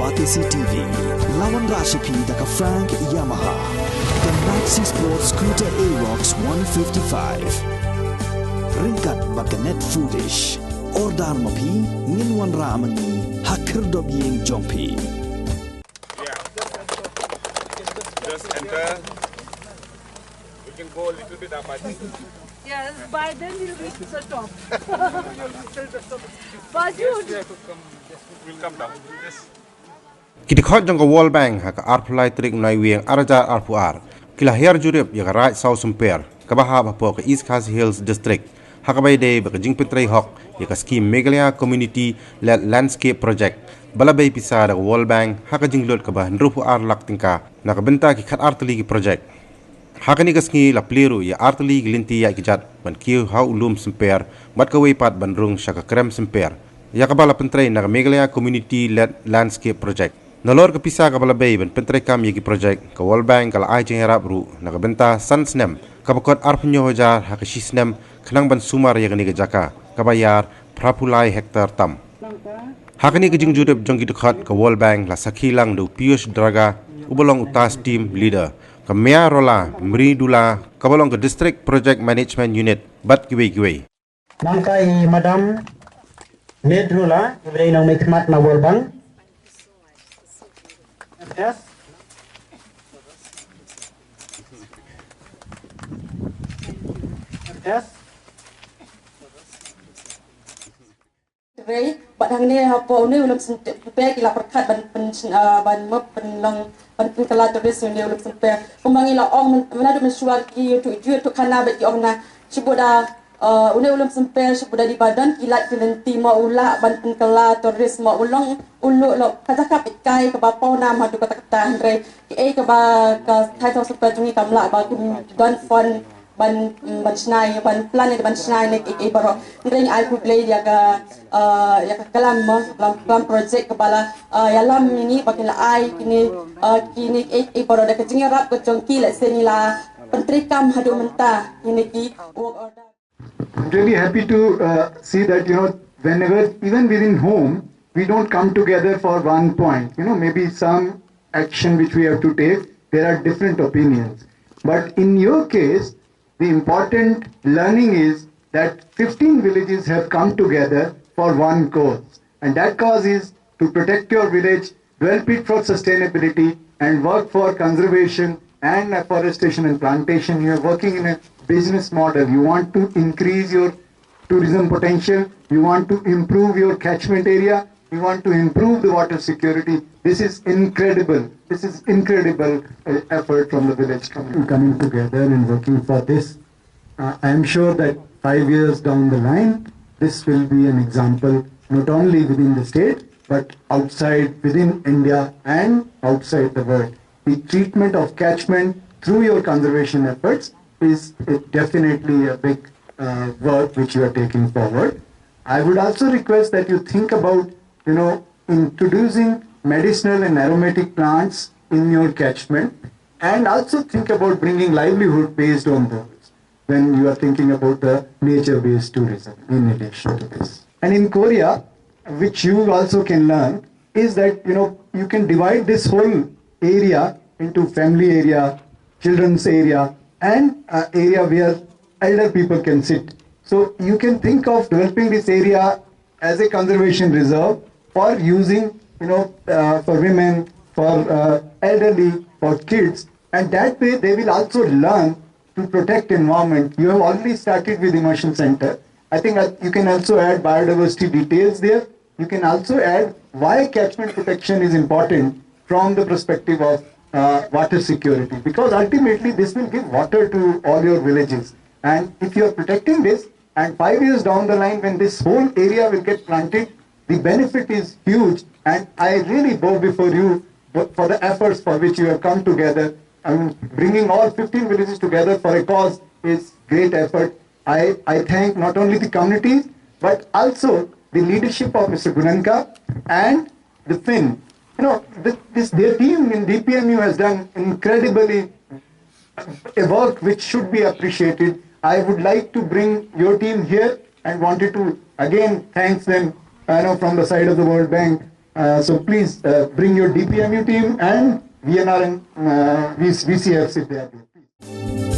Batisi TV, Lawan Rashipi Daka Frank Yamaha, the Maxi Sports Scooter Arox 155, Ringkat Bakanet Foodish, Ordar Mapi, Ninwan Ramani, Hakir Dobying Jompi. Yeah. Just enter. We can go a little bit up, I think. Yes, by then we'll reach the top. But you We'll come down. Yes. Kita khot jangka World Bank hak arpulai trik nai wiang arajar arpuar. Kila her jurip ya right Sawsymper kabaha bapo ke East Khasi Hills District. Hakabai day bakajing Pyntrei hok ya ka scheme Meghalaya Community Landscape Project. Balabai Pisa da World Bank hakajing lot kabah nrupu ar lak tingka nakabenta ki khat Tylli ki project. Hakani kasngi la pliru ya Tylli glinti ya kijat ban kiu hau ulum semper mat ka weipat ban rung shaka krem semper. Ya kabala Pyntrei na Meghalaya Community Landscape Project. Nalor ke Pisa kabala bay ban Pyntrei kam yagi project ka World Bank kala ai jeng harap ru nakabenta sansnem kabakot arpunyo hojar hakashisnem khnang ban sumar yagani ke jaka kabayar prapulai hektar tam. Hakani ke jing jurep jongki dekhat ka World Bank la sakhilang du Piyush Draga ubolong utas team leader ka Mea Rola Mridula kabolong ke District Project Management Unit bat kiwe. Nangkai Madam Nedrula, ibrahim ang may khidmat na World Bank. Yes. Yes. Pyntrei badang ni hapo ni ulam sempe kila perkat ban mop ban long ban kala turis ni ulam sempe kumangi la ong menadu mensuar ki tu kana bet ki ong na siboda ulam sempe siboda di badan kilat kelenti ma ula ban kala turis ma ulong ulu lo kajakap ikai ke bapo na madu kata Pyntrei ki ke ba ka thai Sawsymper jungi kamla ba don fon ban snai ban plan ni ban snai ni baro ngring ai ku play dia ka kalam project kepala ya lam ini bakil ai kini baro da kejing rap ke jongki la senila Pyntrei kam hadu menta ini ki work order. I'm really happy to see that, whenever, even within home, we don't come together for one point. Maybe some action which we have to take, there are different opinions. But in your case, the important learning is that 15 villages have come together for one cause. And that cause is to protect your village, develop it for sustainability, and work for conservation and afforestation and plantation. You are working in a business model. You want to increase your tourism potential. You want to improve your catchment area. You want to improve the water security. This is incredible. This is incredible effort from the village coming together and working for this. I am sure that 5 years down the line, this will be an example not only within the state, but outside, within India and outside the world. The treatment of catchment through your conservation efforts is definitely a big work which you are taking forward. I would also request that you think about, introducing medicinal and aromatic plants in your catchment, and also think about bringing livelihood based on those when you are thinking about the nature-based tourism in addition to this. And in Korea, which you also can learn, is that, you can divide this whole area into family area, children's area, and area where elder people can sit. So you can think of developing this area as a conservation reserve for using, for women, for elderly, for kids, and that way they will also learn to protect environment. You have already started with immersion center. I think you can also add biodiversity details there. You can also add why catchment protection is important from the perspective of water security, because ultimately this will give water to all your villages. And if you are protecting this, and 5 years down the line when this whole area will get planted, the benefit is huge. And I really bow before you for the efforts for which you have come together. I mean, bringing all 15 villages together for a cause is great effort. I thank not only the communities, but also the leadership of Mr. Gunanka and the FIN. Their team in DPMU has done incredibly a work which should be appreciated. I would like to bring your team here and wanted to again thank them from the side of the World Bank So please bring your DPMU team and VNR and VCFs if they are there. Please.